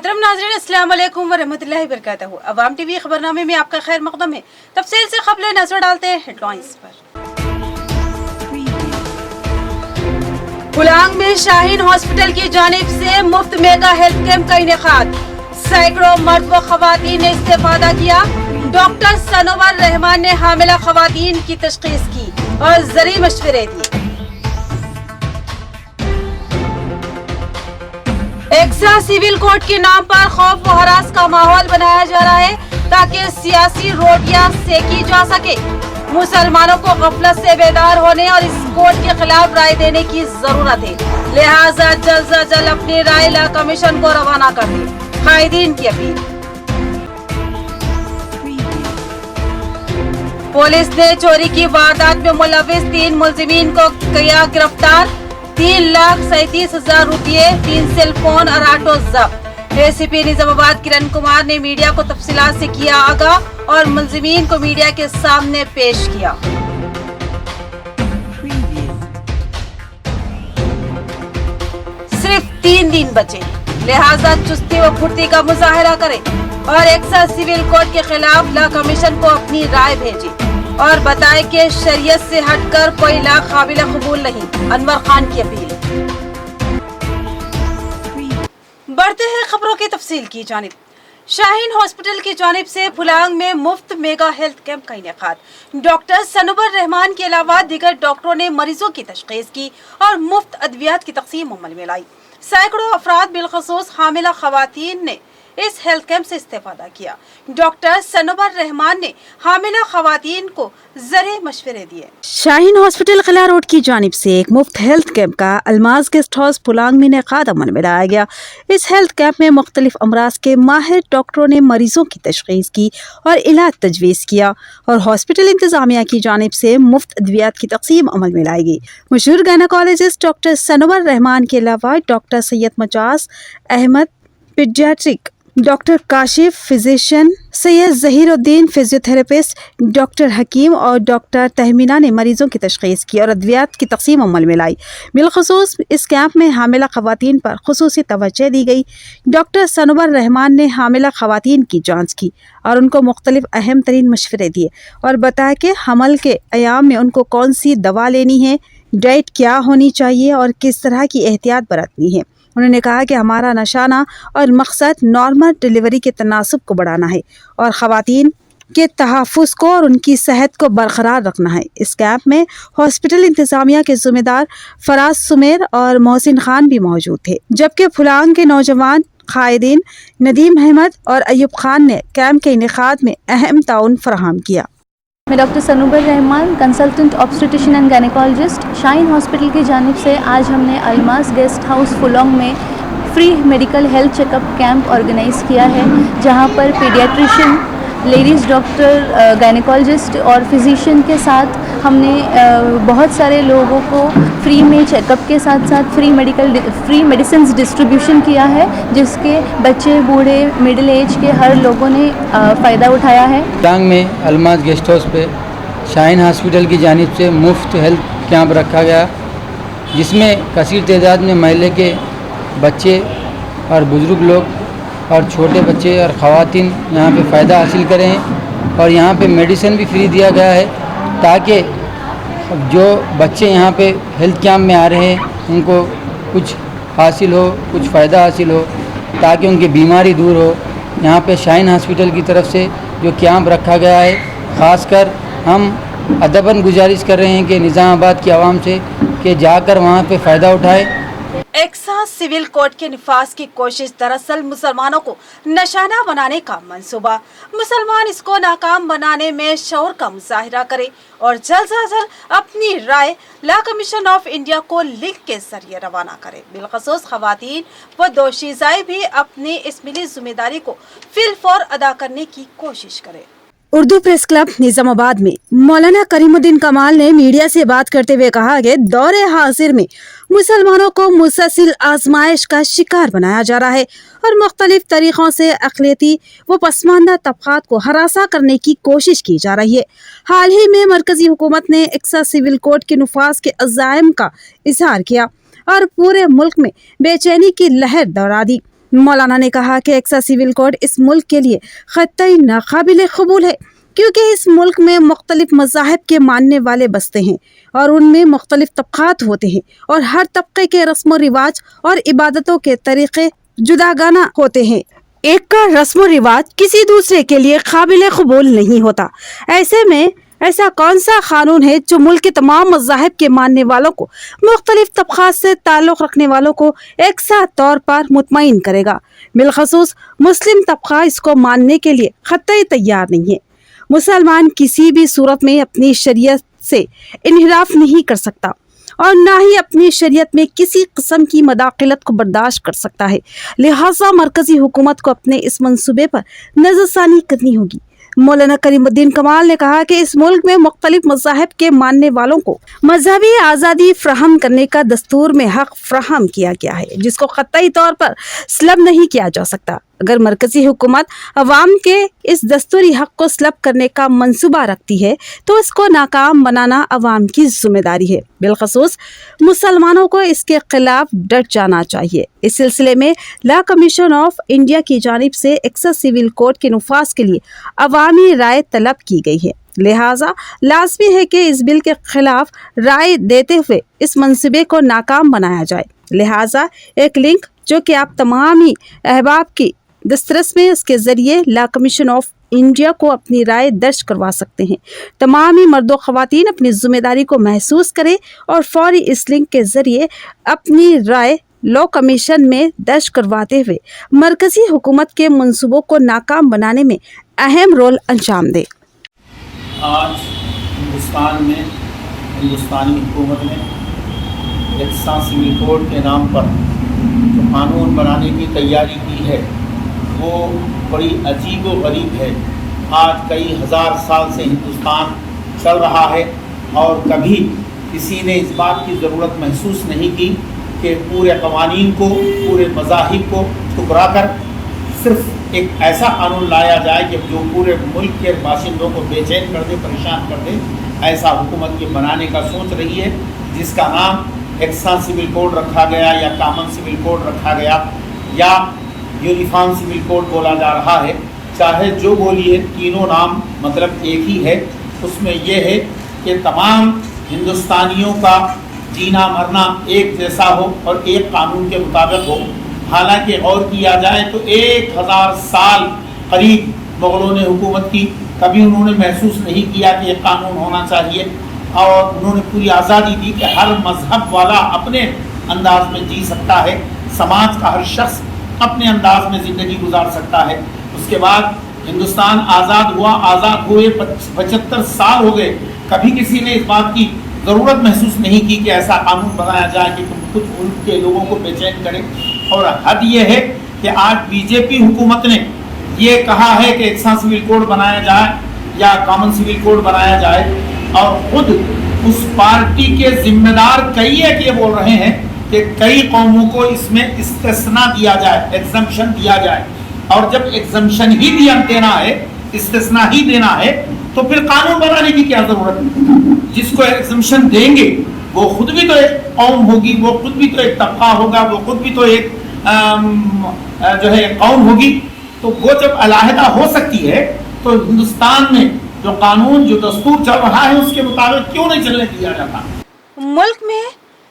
मोहतरम नाज़रीन, अस्सलाम वालेकुम व रहमतुल्लाहि व बरकातहू। अवाम टीवी खबरनामे में आपका खैर मकदम है। तफसील से खबरें नजर डालते हैं हेडलाइंस पर। फुलांग में शाहीन हॉस्पिटल की जानिब से मुफ्त मेगा हेल्थ कैंप का इनेकाद। सैकड़ों मर्द व खवातीन ने इस्तेफादा किया। डॉक्टर सनोवर रहमान ने हामिला खवातीन की तशखीस की और ज़रूरी मशवरे दिए। एक्सा सिविल कोर्ट के नाम पर खौफ व हरास का माहौल बनाया जा रहा है ताकि सियासी रोटियां सेकी जा सके। मुसलमानों को गफलत से बेदार होने और इस कोर्ट के खिलाफ राय देने की जरूरत है, लिहाजा जल्द से जल्द अपनी राय ला कमीशन को रवाना कर दे, कायदीन की अपील। पुलिस ने चोरी की वारदात में मुलविस 3 मुलजिमीन को किया गिरफ्तार। 3,37,000 रुपये, 3 सेल फोन और ऑटो जब्त। एसीपी निजामाबाद किरण कुमार ने मीडिया को तफसीलात से किया आगाह और मुलजिमीन को मीडिया के सामने पेश किया। सिर्फ 3 दिन बचे, लिहाजा चुस्ती व फुर्ती का मुजाहरा करें और एक्सा सिविल कोर्ट के खिलाफ ला कमीशन को अपनी राय भेजें और बताए कि शरीयत से हटकर कोई ला काबिल कबूल नहीं। अनवर खान की अपील। बढ़ते हैं खबरों की तफसील की जानिब। शाहीन हॉस्पिटल की जानिब से फुलांग में मुफ्त मेगा हेल्थ कैंप का इनेकाद। डॉक्टर सनोवर रहमान के अलावा दीगर डॉक्टरों ने मरीजों की तशखीस की और मुफ्त अद्वियात की तकसीम अमल में लाई। सैकड़ों अफराद बिलखसूस हामिला खवातीन ने इस हेल्थ कैंप से इस्तेफादा किया। डॉक्टर सनोवर रहमान ने हामिला खवातीन को ज़रूरी मशवरे दिए। शाहीन हॉस्पिटल किला रोड की जानिब से एक मुफ्त हेल्थ कैंप का अलमाज गेस्ट हाउस फुलांग में इनेकाद अमल में लाया गया। इस हेल्थ कैंप में मुख्तलिफ अमराज के माहिर डॉक्टरों ने मरीजों की तशखीस की और इलाज तजवीज़ किया और हॉस्पिटल इंतजामिया की जानिब से मुफ्त अद्वियात की तकसीम अमल में लाई गई। मशहूर गायनेकोलॉजिस्ट डॉक्टर सनोवर रहमान के अलावा doctor Syed Majaz Ahmad paediatric, doctor Kashif physician, Syed Zaheeruddin physiotherapist, doctor Hakeem और डॉक्टर तहमीना ने मरीजों की तशखीस की और अद्वियात की तकसीम अमल में लाई। बिलखसूस इस कैंप में हामिला खवातीन पर खुसूसी तवज्जो दी गई। डॉक्टर सनोवर रहमान ने हामिला खवातीन की जांच की और उनको मुख्तलिफ अहम तरीन मशवरे दिए और बताया कि हमल के अयाम में उनको कौन सी दवा लेनी है, डाइट क्या होनी चाहिए और किस तरह की एहतियात बरतनी है। उन्होंने कहा कि हमारा निशाना और मकसद नॉर्मल डिलीवरी के तनासुब को बढ़ाना है और ख़वातीन के तहफ़्फ़ुज़ को और उनकी सेहत को बरकरार रखना है। इस कैंप में हॉस्पिटल इंतज़ामिया के ज़िम्मेदार फराज सुमेर और मोहसिन खान भी मौजूद थे, जबकि फुलांग के नौजवान कायदीन नदीम अहमद और अयूब खान ने कैंप के इनेकाद में अहम ताउन फराहम किया। मैं doctor Sanobar Rahman, consultant obstetrician and gynaecologist, Shaheen hospital की जानिब से आज हमने अलमास गेस्ट हाउस फुलांग में free medical health checkup camp organise किया है, जहां पर पीडियाट्रिशियन, लेडीज़ डॉक्टर, गायनेकोलॉजिस्ट और फिजिशियन के साथ हमने बहुत सारे लोगों को फ्री में चेकअप के साथ साथ फ्री मेडिसिन डिस्ट्रीब्यूशन किया है, जिसके बच्चे, बूढ़े, मिडिल एज के हर लोगों ने फ़ायदा उठाया है। फुलांग में अलमाज गेस्ट हाउस पे शाहीन हॉस्पिटल की जानिब से मुफ्त हेल्थ कैंप रखा गया, जिसमें कसीर तादाद में महल्ले के बच्चे और बुज़ुर्ग लोग और छोटे बच्चे और ख़वातीन यहाँ पे फ़ायदा हासिल करें और यहाँ पे मेडिसिन भी फ्री दिया गया है ताकि जो बच्चे यहाँ पे हेल्थ कैंप में आ रहे हैं उनको कुछ हासिल हो, कुछ फ़ायदा हासिल हो, ताकि उनकी बीमारी दूर हो। यहाँ पे शाहीन हॉस्पिटल की तरफ से जो कैंप रखा गया है, ख़ासकर हम अदबन गुजारिश कर रहे हैं कि निज़ामाबाद की आवाम से कि जाकर वहाँ पे फ़ायदा उठाए। एक्सा सिविल कोर्ट के निफाज की कोशिश दरअसल मुसलमानों को निशाना बनाने का मंसूबा। मुसलमान इसको नाकाम बनाने में शौर का मुजाहिरा करे और जल्द से जल्द अपनी राय ला कमीशन ऑफ इंडिया को लिख के जरिए रवाना करे। बिलखसूस खवातीन व दोशीज़ाए भी अपनी इस मिली जिम्मेदारी को फिलफौर अदा करने की कोशिश करे। उर्दू प्रेस क्लब निजामाबाद में मौलाना करीमुद्दीन कमाल ने मीडिया से बात करते हुए कहा कि दौरे हाजिर में मुसलमानों को मुसलसिल आजमाइश का शिकार बनाया जा रहा है और मुख्तलिफ तरीक़ों से अक़लियती व पसमानदा तबक़ात को हरासा करने की कोशिश की जा रही है। हाल ही में मरकज़ी हुकूमत ने एक्सा सिविल कोड के नफाज के अज़ाइम का इजहार किया और पूरे मुल्क में बेचैनी की लहर दौड़ा दी। मौलाना ने कहा कि एक्सा सिविल कोड इस मुल्क के लिए ख़त्ई नाकाबिल कबूल है, क्योंकि इस मुल्क में मुख्तलिफ मज़ाहिब के मानने वाले बसते हैं और उनमें मुख्तलिफ तबक़ात होते हैं और हर तबक़े के रस्म रिवाज और इबादतों के तरीक़े जुदागाना होते हैं। एक का रस्म रिवाज किसी दूसरे के लिए काबिल कबूल नहीं होता। ऐसे में ऐसा कौन सा कानून है जो मुल्क के तमाम मज़ाहिब के मानने वालों को, मुख्तलिफ तबक़ात से ताल्लुक़ रखने वालों को एक साथ तौर पर मुतमईन करेगा। बिलखसूस मुस्लिम तबक़ा इसको मानने के लिए ख़त्ई तैयार नहीं है। मुसलमान किसी भी सूरत में अपनी शरीयत से इन्हिराफ नहीं कर सकता और ना ही अपनी शरीयत में किसी किस्म की मदाखलत को बर्दाश्त कर सकता है। लिहाजा मरकजी हुकूमत को अपने इस मंसूबे पर नज़रसानी करनी होगी। मौलाना करीमुद्दीन कमाल ने कहा कि इस मुल्क में मुख्तलिफ मज़ाहिब के मानने वालों को मजहबी आज़ादी फ्राहम करने का दस्तूर में हक फ्राहम किया गया है, जिसको क़त्ई तौर पर सलब नहीं किया जा सकता। अगर मरकजी हुकूमत अवाम के इस दस्तूरी हक को सलब करने का मंसूबा रखती है तो इसको नाकाम बनाना अवाम की जिम्मेदारी है। बिलखसूस मुसलमानों को इसके खिलाफ डट जाना चाहिए। इस सिलसिले में लॉ कमीशन ऑफ इंडिया की जानिब से एक्सा सिविल कोड के नफाज के लिए अवामी राय तलब की गई है। लिहाजा लाजमी है कि इस बिल के खिलाफ राय देते हुए इस मंसूबे को नाकाम बनाया जाए। लिहाजा एक लिंक जो कि आप तमाम ही अहबाब की दस्तरस में इसके ज़रिए लॉ कमीशन ऑफ इंडिया को अपनी राय दर्ज करवा सकते हैं। तमाम ही मर्दों ख़वातीन अपनी ज़िम्मेदारी को महसूस करें और फौरी इस लिंक के ज़रिए अपनी राय लॉ कमीशन में दर्ज करवाते हुए मरकज़ी हुकूमत के मंसूबों को नाकाम बनाने में अहम रोल अंजाम दें। आज हिंदुस्तान में हिंदुस्तानी हुकूमत ने एक्सा सिविल कोड के नाम पर जो कानून बनाने की तैयारी की है वो बड़ी अजीब व गरीब है। आज कई हज़ार साल से हिंदुस्तान चल रहा है और कभी किसी ने इस बात की ज़रूरत महसूस नहीं की कि पूरे क़वानीन को, पूरे मज़ाहिब को ठुकरा कर सिर्फ एक ऐसा कानून लाया जाए कि जो पूरे मुल्क के बाशिंदों को बेचैन कर दे, परेशान कर दे। ऐसा हुकूमत के बनाने का सोच रही है, जिसका नाम एक्सा सिविल कोड रखा गया या कॉमन सिविल कोड रखा गया या यूनिफॉर्म सिविल कोड बोला जा रहा है। चाहे जो बोलिए, तीनों नाम मतलब एक ही है। उसमें यह है कि तमाम हिंदुस्तानियों का जीना मरना एक जैसा हो और एक कानून के मुताबिक हो। हालांकि गौर किया जाए तो 1000 साल करीब मुग़लों ने हुकूमत की, कभी उन्होंने महसूस नहीं किया कि एक कानून होना चाहिए और उन्होंने पूरी आज़ादी दी कि हर मज़हब वाला अपने अंदाज में जी सकता है, समाज का हर शख्स अपने अंदाज में ज़िंदगी गुजार सकता है। उसके बाद हिंदुस्तान आज़ाद हुआ, आज़ाद हुए 75 साल हो गए, कभी किसी ने इस बात की ज़रूरत महसूस नहीं की कि ऐसा कानून बनाया जाए कि तुम खुद मुल्क के लोगों को बेचैन करें। और हद ये है कि आज बीजेपी हुकूमत ने ये कहा है कि एक्सा सिविल कोड बनाया जाए या कॉमन सिविल कोड बनाया जाए और खुद उस पार्टी के जिम्मेदार कई है कि ये बोल रहे हैं कि कई कौमों को इसमें इस्तिस्ना दिया जाए, एग्जम्पशन दिया जाए। और जब एग्जम्पशन ही देना है, इस्तिस्ना ही देना है, तो फिर कानून बनाने की क्या ज़रूरत है। जिसको एग्जम्पशन देंगे वो खुद भी तो एक कौम होगी, वो खुद भी तो एक तबका होगा, वो खुद भी तो एक जो है कौम होगी। तो वो जब अलहदा हो सकती है तो हिंदुस्तान में जो कानून, जो दस्तूर चल रहा है उसके मुताबिक क्यों नहीं चलने दिया जाता। मुल्क में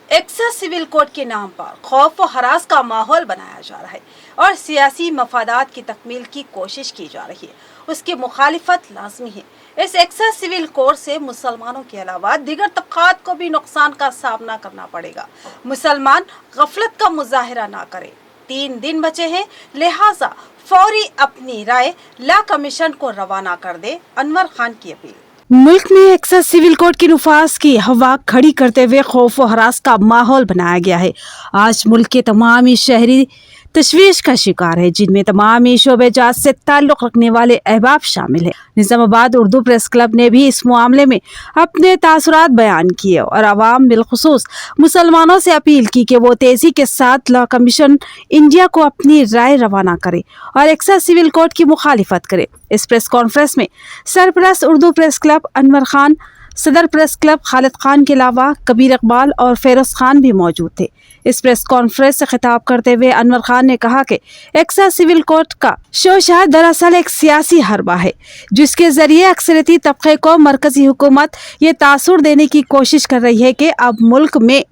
एक्सा सिविल कोड के नाम पर खौफ व हरास का माहौल बनाया जा रहा है और सियासी मफादात की तकमील की कोशिश की जा रही है। उसकी मुखालिफत लाजमी है। इस एक्सा सिविल कोड से मुसलमानों के अलावा दीगर तबकात को भी नुकसान का सामना करना पड़ेगा। मुसलमान गफलत का मुजाहिरा ना करें। 3 दिन बचे हैं, लिहाजा फौरी अपनी राय लॉ कमीशन को रवाना कर दे। अनवर खान की अपील। मुल्क में एक्सा सिविल कोड की नफाज की हवा खड़ी करते हुए खौफ व हरास का माहौल बनाया गया है। आज मुल्क के तमाम ही शहरी तशवीश का शिकार है, जिनमें तमाम ही शोबेजात से ताल्लुक़ रखने वाले अहबाब शामिल हैं। निज़ामाबाद उर्दू प्रेस क्लब ने भी इस मामले में अपने तासुरात बयान किए और आवाम बिलखुसूस मुसलमानों से अपील की कि वो तेज़ी के साथ लॉ कमीशन इंडिया को अपनी राय रवाना करे और एक्सा सिविल कोड की मुखालिफत करे। इस प्रेस कॉन्फ्रेंस में सरपरस्त उर्दू प्रेस क्लब अनवर खान, सदर प्रेस क्लब खालिद खान के अलावा कबीर इकबाल और फेरोज खान भी मौजूद थे। इस प्रेस कॉन्फ्रेंस से खिताब करते हुए अनवर खान ने कहा कि एक्सा सिविल कोड का शोशा दरअसल एक सियासी हरबा है, जिसके जरिए अक्सरियती तबके को मरकजी हुकूमत ये तासुर देने की कोशिश कर रही है कि अब मुल्क में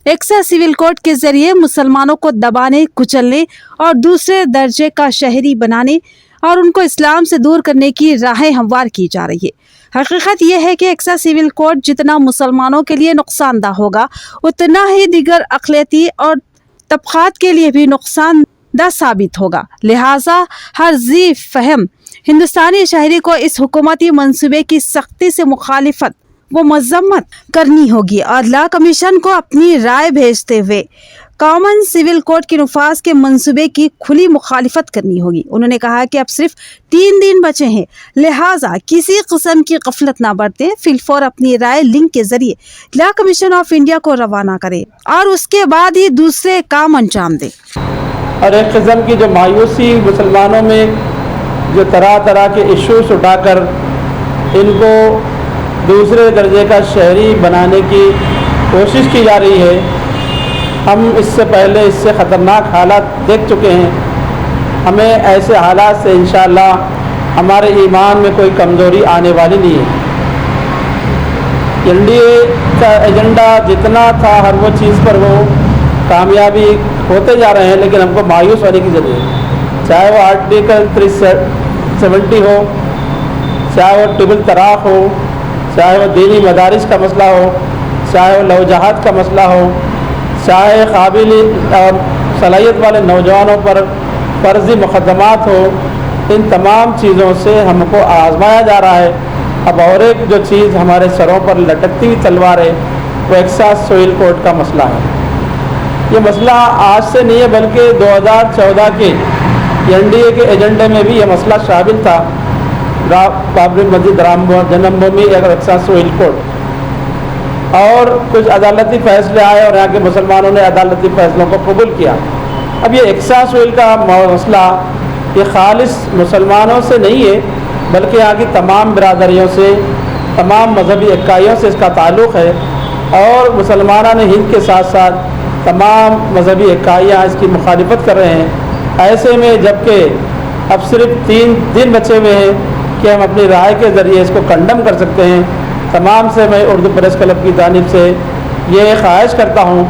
एक्सा सिविल कोड के जरिए मुसलमानों को दबाने, कुचलने और दूसरे दर्जे का शहरी बनाने और उनको इस्लाम से दूर करने की राहें हमवार की जा रही है। हकीकत यह है कि एक्सा सिविल कोड जितना मुसलमानों के लिए नुकसानदा होगा, उतना ही दीगर अक़लियती और तबक़ात के लिए भी नुकसानदा साबित होगा। लिहाजा हर ज़ी फ़हम हिंदुस्तानी शहरी को इस हुकूमती मंसूबे की सख्ती से मुखालिफत व मजम्मत करनी होगी और लॉ कमीशन को अपनी राय भेजते हुए कॉमन सिविल कोड के नफाज के मंसूबे की खुली मुखालिफत करनी होगी। उन्होंने कहा कि अब सिर्फ 3 दिन बचे हैं, लिहाजा किसी किस्म की गफलत ना बरतें, फिलफौर अपनी राय लिंक के जरिए लॉ कमीशन ऑफ इंडिया को रवाना करें और उसके बाद ही दूसरे काम अंजाम दें। और एक किस्म की जो मायूसी मुसलमानों में जो तरह तरह के इश्यूज उठाकर इनको दूसरे दर्जे का शहरी बनाने की कोशिश की जा रही है, हम इससे पहले इससे ख़तरनाक हालात देख चुके हैं। हमें ऐसे हालात से इंशाअल्लाह हमारे ईमान में कोई कमज़ोरी आने वाली नहीं है। एनडीए का एजेंडा जितना था हर वो चीज़ पर वो कामयाबी होते जा रहे हैं, लेकिन हमको मायूस होने की ज़रूरत है। चाहे वो आर्टिकल 370 हो, चाहे वो ट्रिपल तलाक़ हो, चाहे वो दीनी मदारिस का मसला हो, चाहे वो लौजहात का मसला हो, चाहे काबिल और सलाहियत वाले नौजवानों पर फर्जी मुकदमात हो, इन तमाम चीज़ों से हमको आजमाया जा रहा है। अब और एक जो चीज़ हमारे सरों पर लटकती हुई तलवार है वो एक्सा सिविल कोड का मसला है। ये मसला आज से नहीं है, बल्कि 2014 के एनडीए के एजेंडे में भी ये मसला शामिल था। बाबरी मस्जिद राम जन्मभूमि एक्सा सिविल कोड और कुछ अदालती फैसले आए और यहाँ के मुसलमानों ने अदालती फैसलों को कबूल किया। अब ये एक्सा सिविल का मसला ये खालिस मुसलमानों से नहीं है, बल्कि यहाँ की तमाम बिरादरियों से, तमाम मजहबी इकाइयों से इसका ताल्लुक़ है और मुसलमाना ने हिंद के साथ साथ तमाम मजहबी इकाइयाँ इसकी मुखालिफत कर रहे हैं। ऐसे में जबकि अब सिर्फ 3 दिन बचे हुए हैं कि हम अपनी राय के ज़रिए इसको कंडम कर सकते हैं, तमाम से मैं उर्दू प्रेस क्लब की जानिब से ये ख्वाहिश करता हूँ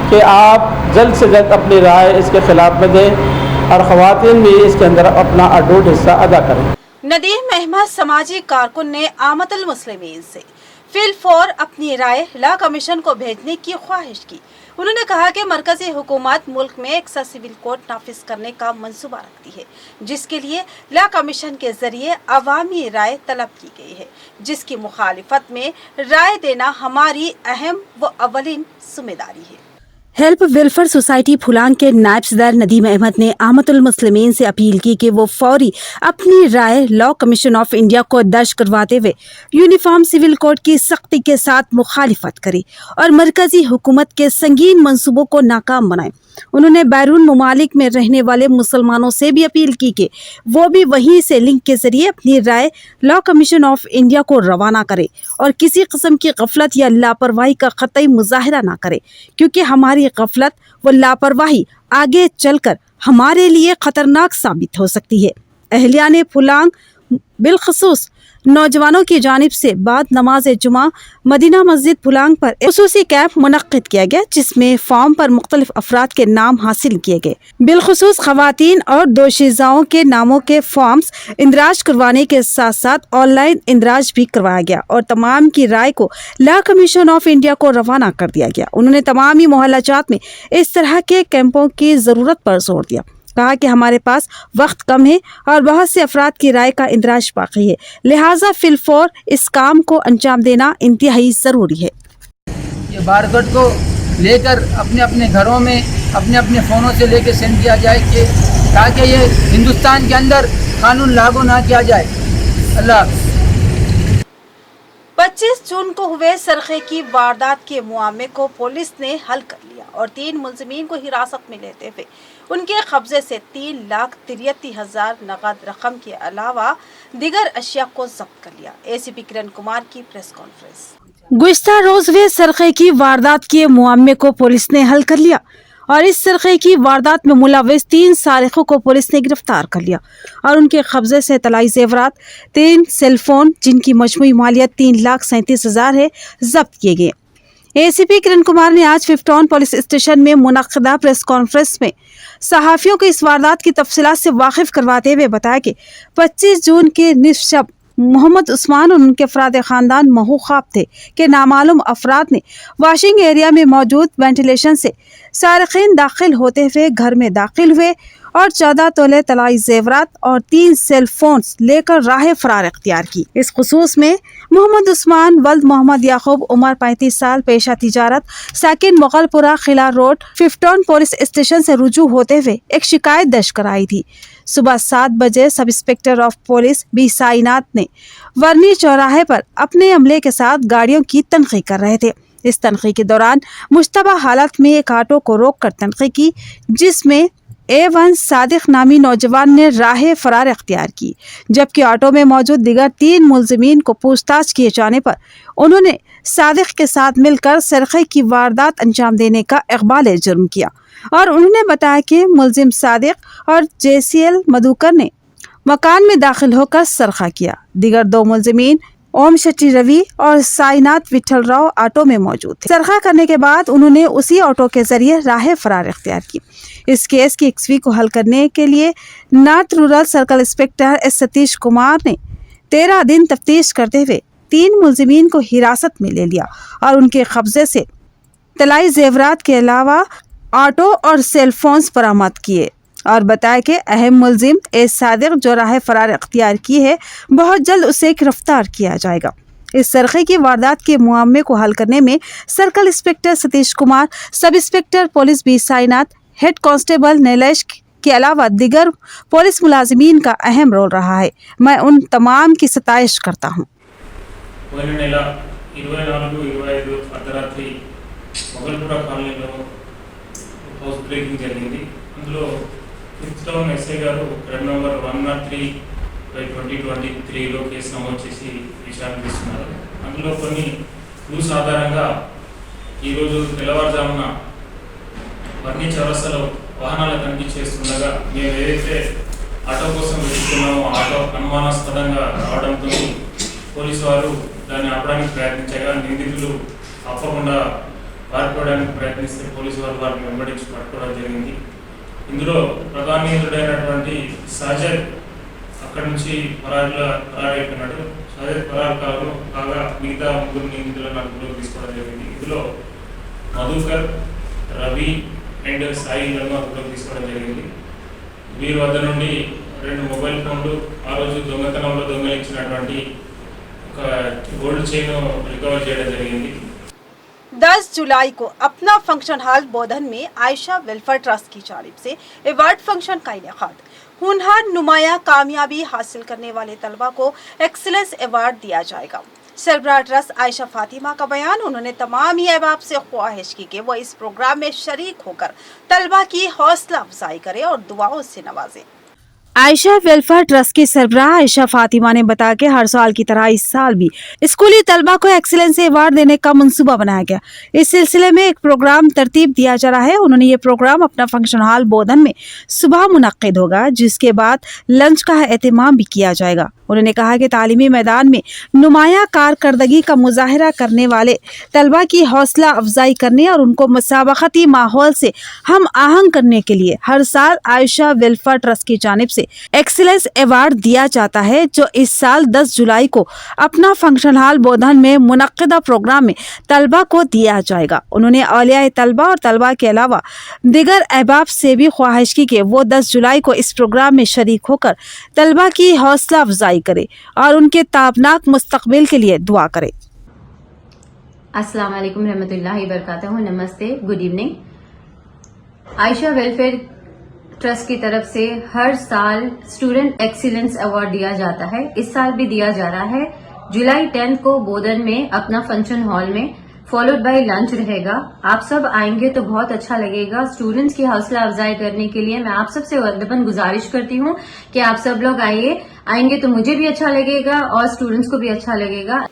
कि आप जल्द से जल्द अपनी राय इसके ख़िलाफ़ में दें और ख़वातीन भी इसके अंदर अपना अटूट हिस्सा अदा करें। नदीम अहमद समाजी कारकुन ने आमतुल मुस्लिमीन से फिलफौर अपनी राय लॉ कमीशन को भेजने की ख्वाहिश की। उन्होंने कहा कि मरकजी हुकूमत मुल्क में एक्सा सिविल कोड नाफिज करने का मंसूबा रखती है, जिसके लिए लॉ कमीशन के जरिए अवामी राय तलब की गई है, जिसकी मुखालिफत में राय देना हमारी अहम व अवलिन जिम्मेदारी है। हेल्प वेलफेयर सोसाइटी फुलांग के नायब सदर नदीम अहमद ने आमतुल मुस्लिमीन से अपील की कि वो फौरी अपनी राय लॉ कमीशन ऑफ इंडिया को दर्ज करवाते हुए यूनिफॉर्म सिविल कोड की सख्ती के साथ मुखालिफत करे और मरकजी हुकूमत के संगीन मंसूबों को नाकाम बनाए। उन्होंने बैरून ममालिक में रहने वाले मुसलमानों से भी अपील की कि वो भी वहीं से लिंक के जरिए अपनी राय लॉ कमीशन ऑफ इंडिया को रवाना करे और किसी किस्म की गफलत या लापरवाही का कतई मुजाहिरा ना करे, क्योंकि हमारी गफलत व लापरवाही आगे चलकर हमारे लिए खतरनाक साबित हो सकती है। अहलियाने फुलांग बिलखसूस नौजवानों की जानिब से बाद नमाज जुमा मदीना मस्जिद फुलांग पर खुसूसी कैंप मुनक्किद किया गया, जिसमें फॉर्म पर मुख्तलिफ अफराद के नाम हासिल किए गए। बिलखसूस खवातीन और दोशीज़ाओं के नामों के फॉर्म्स इंदराज करवाने के साथ साथ ऑनलाइन इंदराज भी करवाया गया और तमाम की राय को लॉ कमीशन ऑफ इंडिया को रवाना कर दिया गया। उन्होंने तमामी मोहल्ला जात में इस तरह के कैंपों की ज़रूरत पर जोर दिया। कहा कि हमारे पास वक्त कम है और बहुत से अफराद की राय का इंदराज बाकी है, लिहाजा फिलफौर इस काम को अंजाम देना इंतहाई ज़रूरी है। ये बारकोड को लेकर अपने अपने घरों में अपने अपने फ़ोनों से लेकर सेंड किया जाए कि ताकि ये हिंदुस्तान के अंदर कानून लागू ना किया जाए। अल्लाह। 25 जून को हुए सरखे की वारदात के मुआमे को पुलिस ने हल कर लिया और 3 मुलजिमीन को हिरासत में लेते हुए उनके कब्जे से 3,63,000 नगद रकम के अलावा दीगर अशिया को जब्त कर लिया। एसीपी किरण कुमार की प्रेस कॉन्फ्रेंस। गुज़िश्ता रोज हुए सरखे की वारदात के मुआमे को पुलिस ने हल कर लिया और इस सरखे की वारदात में मुलविस 3 सारिकों को पुलिस ने गिरफ्तार कर लिया और उनके कब्जे से तलाई जेवरात, 3 सेलफोन जिनकी मजमूई मालियत 3,37,000 है, जब्त किए गए। एसीपी किरण कुमार ने आज 50 पुलिस स्टेशन में मुनक्किदा प्रेस कॉन्फ्रेंस में सहाफियों को इस वारदात की तफसीलात से वाकिफ करवाते हुए बताया कि 25 जून के निस्फ शब मोहम्मद उस्मान और उनके अफराद खानदान महू ख्वाब थे कि नामालूम अफराद ने वॉशिंग एरिया में मौजूद वेंटिलेशन से सारिकीन दाखिल होते हुए घर में दाखिल हुए और 14 तोले तलाई जेवरात और 3 सेल फोन्स लेकर राह फरार इख्तियार की। इस खुसूस में मोहम्मद उस्मान वल्द मोहम्मद याकूब उम्र 35 साल, पेशा तिजारत, साकिन मुगलपुरा खिला रोड 50 पुलिस स्टेशन से रुजू होते हुए एक शिकायत दर्ज कराई थी। सुबह 7 बजे sub inspector of police B Sainath ने वर्नी चौराहे पर अपने अमले के साथ गाड़ियों की तनखी कर रहे थे। इस तनखी के दौरान मुश्तबा हालत में एक ऑटो को रोक कर तनखी की, जिसमें A1 सादिक नामी नौजवान ने राह फरार इख्तियार की, जबकि ऑटो में मौजूद दीगर 3 मुलजिमीन को पूछताछ किए जाने पर उन्होंने सादिक के साथ मिलकर सरखे की वारदात अंजाम देने का इकबाल जुर्म किया और उन्होंने बताया कि मुलजिम सादिक और JCL मधुकर ने मकान में दाखिल होकर सरखा किया। दीगर 2 मुलजिमीन ओम शेट्टी रवि और साइनाथ विठल राव ऑटो में मौजूद थे। सरखा करने के बाद उन्होंने उसी ऑटो के जरिए राह फरार इख्तियार की। इस केस की XV को हल करने के लिए north rural circle inspector S Satish Kumar ने 13 दिन तफ्तीश करते हुए 3 मुलजिमीन को हिरासत में ले लिया और उनके कब्जे से तलाई जेवरात के अलावा ऑटो और सेल फोन्स बरामद किए और बताया कि अहम मुलजिम ए सादिक जो राह फरार इख्तियार की है, बहुत जल्द उसे गिरफ्तार किया जाएगा। इस सरखे की वारदात के मुआमे को हल करने में circle inspector Satish Kumar, sub inspector police B Sainath, head constable Nilesh के अलावा दिगर पुलिस मुलाजिमीन का अहम रोल रहा है। मैं उन तमाम की सताइश करता हूँ। ఫిఫ్త్ టౌన్ ఎస్ఐ గారు క్రైమ్ నెంబర్ 103/2023లో కేసు నమోదు చేసి విచారణ చేస్తున్నారు. అందులో కొన్ని క్లూస్ ఆధారంగా ఈరోజు తెల్లవారుజామున వర్ణి చౌరస్తాలో వాహనాలు తనిఖీ చేస్తుండగా మేము ఏదైతే ఆటో కోసం వెతుకుతున్నామో ఆటో అనుమానాస్పదంగా రావడంతో పోలీసు వారు దాన్ని ఆపడానికి ప్రయత్నించగా నిందితులు ఆపకుండా పారిపోవడానికి ప్రయత్నిస్తే పోలీసు వారు వారిని వెంబడించి పట్టుకోవడం జరిగింది. ఇందులో ప్రధాన నిందితుడైనటువంటి సాజద్ అక్కడి నుంచి పరారైపోయినాడు. సాజద్ పరారు కాగా మిగతా 3 నిందితులను అదుపులోకి తీసుకోవడం జరిగింది. ఇందులో మధుకర్, రవి అండ్ సాయిలను అదుపులోకి తీసుకోవడం జరిగింది. వీరి వద్ద నుండి 2 మొబైల్ ఫోన్లు, ఆ రోజు దొంగతనంలో దొంగలించినటువంటి ఒక గోల్డ్ చైన్ రికవర్ చేయడం జరిగింది. 10 जुलाई को अपना फंक्शन हॉल बोधन में आयशा वेलफेयर ट्रस्ट की जानिब से अवार्ड फंक्शन का इनेकाद। हुनर नुमाया कामयाबी हासिल करने वाले तलबा को एक्सीलेंस अवार्ड दिया जाएगा। सरबराह ट्रस्ट आयशा फातिमा का बयान। उन्होंने तमाम ही अहबाब से ख्वाहिश की कि वो इस प्रोग्राम में शरीक होकर तलबा की हौसला अफजाई करे और दुआओं से नवाजे। आयशा वेलफेयर ट्रस्ट की सरबराह आयशा फातिमा ने बताया कि हर साल की तरह इस साल भी स्कूली तलबा को एक्सीलेंस अवार्ड देने का मंसूबा बनाया गया। इस सिलसिले में एक प्रोग्राम तरतीब दिया जा रहा है। उन्होंने ये प्रोग्राम अपना फंक्शन हॉल बोधन में सुबह मुनक्किद होगा, जिसके बाद लंच का एहतमाम भी किया जाएगा। उन्होंने कहा कि तालीमी मैदान में नुमाया कारकर्दगी का मुजाहरा करने वाले तलबा की हौसला अफजाई करने और उनको मुसाबकती माहौल से हम आहंग करने के लिए हर साल आयशा वेलफेयर ट्रस्ट की जानिब से एक्सीलेंस अवार्ड दिया जाता है, जो इस साल 10 जुलाई को अपना फंक्शन हॉल बोधन में मुनक्किदा प्रोग्राम में तलबा को दिया जाएगा। उन्होंने औलिया तलबा और तलबा के अलावा दिगर अहबाब से भी ख्वाहिश की कि वो 10 जुलाई को इस प्रोग्राम में शरीक होकर तलबा की हौसला अफजाई करे और उनके ताबनाक मुस्तकबिल के लिए दुआ करे। अस्सलाम वालेकुम रहमतुल्लाहि बरकातहू। नमस्ते, good evening. Ayesha welfare trust की तरफ से हर साल स्टूडेंट एक्सीलेंस अवार्ड दिया जाता है। इस साल भी दिया जा रहा है। जुलाई 10 को बोधन में अपना फंक्शन हॉल में, फॉलोड बाय लंच रहेगा। आप सब आएंगे तो बहुत अच्छा लगेगा। स्टूडेंट्स की हौसला अफजाई करने के लिए मैं आप सबसे वदबन गुजारिश करती हूँ कि आप सब लोग आएंगे तो मुझे भी अच्छा लगेगा और स्टूडेंट्स को भी अच्छा लगेगा।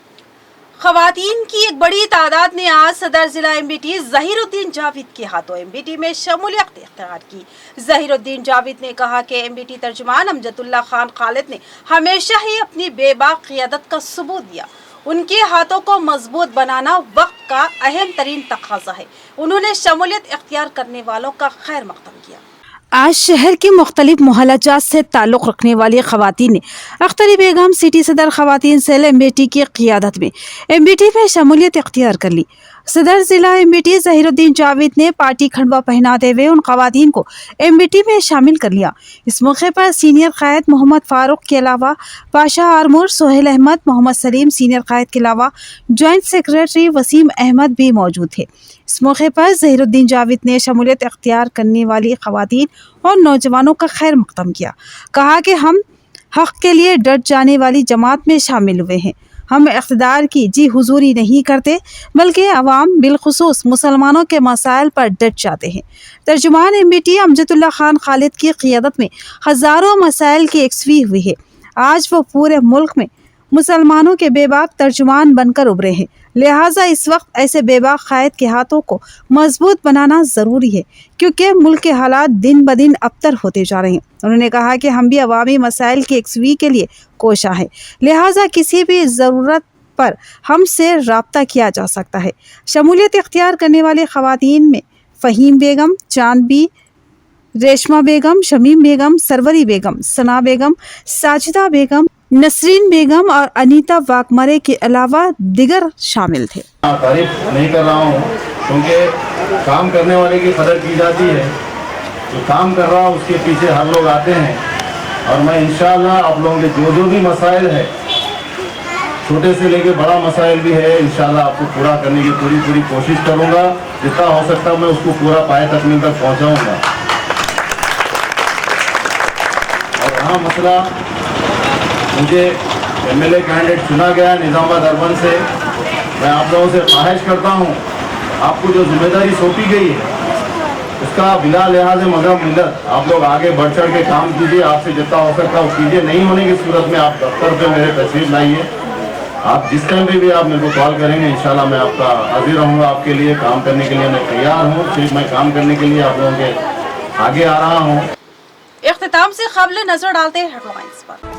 खवातीन की एक बड़ी तादाद ने आज सदर जिला एमबीटी जहीरुद्दीन जावेद के हाथों एमबीटी में शमूलियत इख्तियार की। जहीरुद्दीन जावेद ने कहा कि एमबीटी तर्जुमान अमजदुल्ला खान खालिद ने हमेशा ही अपनी बेबाक क़ियादत का सबूत दिया। उनके हाथों को मजबूत बनाना वक्त का अहम तरीन तकाजा है। उन्होंने शमूलियत इख्तियार करने वालों का खैर मकदम किया। आज शहर के मुख्तलिफ मोहल्लाजात से ताल्लुक़ रखने वाली खवातीन ने अख्तरी बेगम सिटी सदर खवातीन सेल एमबीटी की क़ियादत में एमबीटी में शमूलियत इख्तियार कर ली। सदर जिला एमबीटी जहीरुद्दीन जावेद ने पार्टी खंडवा पहनाते हुए उन खवातीन को एमबीटी में शामिल कर लिया। इस मौके पर सीनियर कायद मोहम्मद फारूक के अलावा पाशा आरमूर, सोहेल अहमद, मोहम्मद सलीम सीनियर कायद के अलावा जॉइंट सेक्रेटरी वसीम अहमद भी मौजूद थे। इस मौके पर जहीरुद्दीन जावेद ने शमूलियत इख्तियार करने वाली खवातीन और नौजवानों का खैर मकदम किया। कहा कि हम हक के लिए डट जाने वाली जमात में शामिल हुए हैं। हम इक़्तिदार की जी हुजूरी नहीं करते बल्कि अवाम बिलखुसूस मुसलमानों के मसाइल पर डट जाते हैं। तर्जुमान एमबीटी अमजदुल्ला खान खालिद की क़ियादत में हज़ारों मसाइल की यकसवी हुई है। आज वो पूरे मुल्क में मुसलमानों के बेबाक तर्जुमान बनकर उभरे हैं। लिहाजा इस वक्त ऐसे बेबाक कायद के हाथों को मजबूत बनाना ज़रूरी है, क्योंकि मुल्क के हालात दिन ब दिन अबतर होते जा रहे हैं। उन्होंने कहा कि हम भी अवामी मसाइल की यकसवी के लिए कोशा है, लिहाजा किसी भी ज़रूरत पर हमसे रब्ता किया जा सकता है। शमूलियत इख्तियार करने वाली खवातीन में फ़हीम बेगम, चांदबी, रेशमा बेगम, शमीम बेगम, सरवरी बेगम, सना बेगम, साजिदा बेगम, नसरीन बेगम और अनीता वाकमरे के अलावा दिगर शामिल थे। तारीफ नहीं कर रहा हूँ, क्योंकि काम करने वाले की कदर की जाती है। जो काम कर रहा है उसके पीछे हर लोग आते हैं, और मैं इंशाअल्लाह आप लोगों के जो भी मसाइल है, छोटे से लेके बड़ा मसाइल भी है, इंशाअल्लाह आपको पूरा करने की पूरी कोशिश करूँगा। जितना हो सकता मैं उसको पूरा पाए तकमील तक पहुँचाऊँगा। और हाँ, मसला मुझे एमएलए कैंडिडेट चुना गया निज़ामाबाद अर्बन से। मैं आप लोगों से ख्वाहिश करता हूँ, आपको जो जिम्मेदारी सौंपी गई है उसका बिला लिहाज मज़हब मिलत आप लोग आगे बढ़ चढ़ के काम कीजिए। आपसे जितना हो सकता है कीजिए। नहीं होने की सूरत में आप दफ्तर पे मेरे तशरीफ लाइए। आप जिस टाइम पे भी आप मेरे को कॉल करेंगे, इंशाल्लाह मैं आपका हाजिर रहूँगा। आपके लिए काम करने के लिए मैं तैयार हूँ। सिर्फ मैं काम करने के लिए आप लोगों के आगे आ रहा हूँ। इख्तिताम से क़ब्ल नजर डालते हैं हेडलाइंस पर।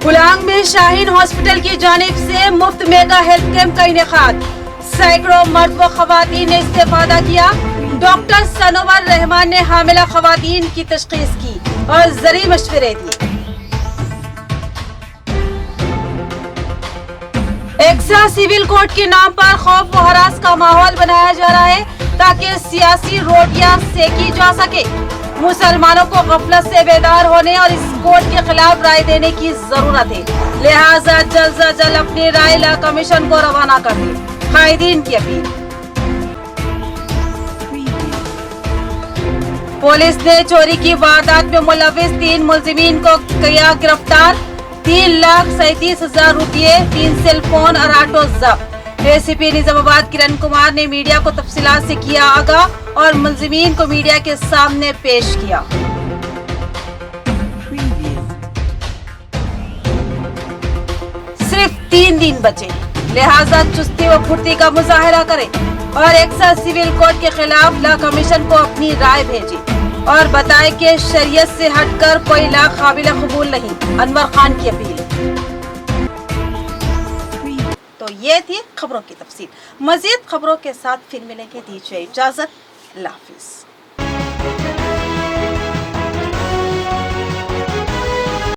फुलांग में शाहीन हॉस्पिटल की जानिब से मुफ्त मेगा हेल्थ कैंप का इनेकाद। सैकड़ों मर्द व खवातीन ने इस्तेफादा किया। डॉक्टर सनोवर रहमान ने हामिला खवातीन की तशखीस की और ज़रूरी मशवरे दिए। एक्सा सिविल कोर्ट के नाम पर खौफ व हरास का माहौल बनाया जा रहा है ताकि सियासी रोटियां सेकी जा सके। मुसलमानों को गफलत से बेदार होने और इस कोर्ट के खिलाफ राय देने की जरूरत है, लिहाजा जल्द से जल्द अपनी राय ला कमीशन को रवाना कर दे। कायदीन की अपील। पुलिस ने चोरी की वारदात में मुलविस 3 मुलजिमीन को किया गिरफ्तार। 3,37,000 रुपये, 3 सेल फोन और ऑटो जब्त। एसीपी निजामाबाद किरण कुमार ने मीडिया को तफसीलात से किया आगाह और मुलजिमीन को मीडिया के सामने पेश किया। सिर्फ 3 दिन बचे, लिहाजा चुस्ती व फुर्ती का मुजाहरा करें और एक्सा सिविल कोर्ट के खिलाफ ला कमीशन को अपनी राय भेजें और बताएं कि शरीयत से हटकर कोई ला काबिल कबूल नहीं। अनवर खान की अपील। तो ये थी खबरों की तफसील। मजीद खबरों के साथ फिर मिलेंगे। दीजिए इजाजत। अल्लाह हाफिज।